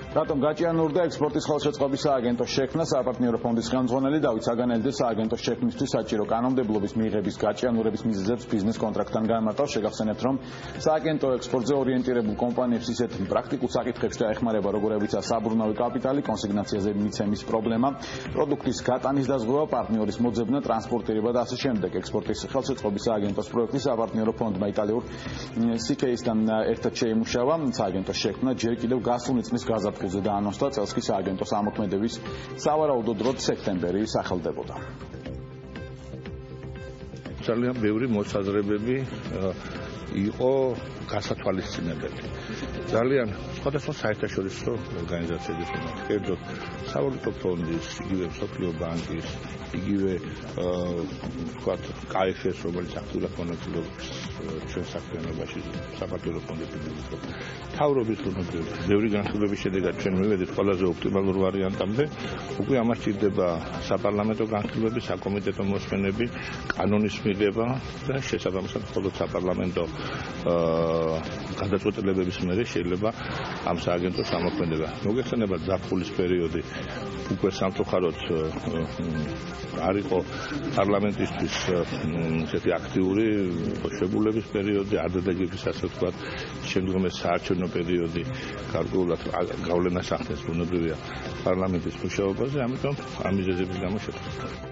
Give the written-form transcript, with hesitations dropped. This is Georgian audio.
რატომ გაჭიანურდა ექსპორტის ხელშეწყობის სააგენტოს შექმნა საპარტნიორო ფონდის ხელმძღვანელი დავით საგანელი სააგენტოს შექმნისთვის საჭირო კანონმდებლობის მიღების გაჭიანურების მიზეზებს ბიზნეს კონტრაქტთან განმარტავს. შეგახსენებთ, რომ სააგენტო ექსპორტზე ორიენტირებულ კომპანიებს ისეთ პრაქტიკულ საკითხებში დაეხმარება, როგორებიცაა საბრუნავი კაპიტალი, კონსიგნაციაზე მიცემის პრობლემა, პროდუქტის გატანის დაზღვევა, პარტნიორის მოძებნა, ტრანსპორტირება და ასე შემდეგ. ექსპორტის ხელშეწყობის სააგენტოს პროექტი საპარტნიორო ფონდმა იტალიურ CK-სთან ერთად შეიმუშავა. სააგენტოს შექმნა ჯერ კიდევ გასული წლის გაზაფხულზე დაანონსდა, წელს კი სააგენტოს ამოქმედების სავარაუდო დროც სექტემბერი სახელდებოდა. ძალიან ბევრი მოსაზრებები იყო გასათვალისწინებელი. ძალიან სხვადასხვა საერთაშორისო ორგანიზაციების კერძოდ სავალუტო ფონდის, იგივე მსოფლიო ბანკის, იგივე ვთქვათ KFS, რომელიც აქტიურად მონაწილეობს ჩვენ საქმიანობაში, საპარტნიორო ფონდის ბიზნესში. თავრობის ბევრი განხილვების შედეგად ჩვენ მივედით ყველაზე ოპტიმალურ ვარიანტამდე. უკვე ამას სჭირდება საპარლამენტო განხილვები, საკომიტეტო მოსმენები, კანონის მიღება და შესაბამისად მხოლოდ საპარლამენტო გადაწყვეტილებების მერე შეიძლება ამ სააგენტოს ამოქმედება. მოგეხსენებათ ზაფხულის პერიოდი უკვე სამწუხაროდ არ იყო პარლამენტისთვის ესეთი აქტიური შეებულების პერიოდი, არდადეგების ასე ვთქვათ, შემდგომი საარჩევნო პერიოდი გარკვეულად გავლენას ახდენს ბუნებრივია პარლამენტის მუშაობაზე, ამიტომ ამ მიზეზების გამო შეხვდა.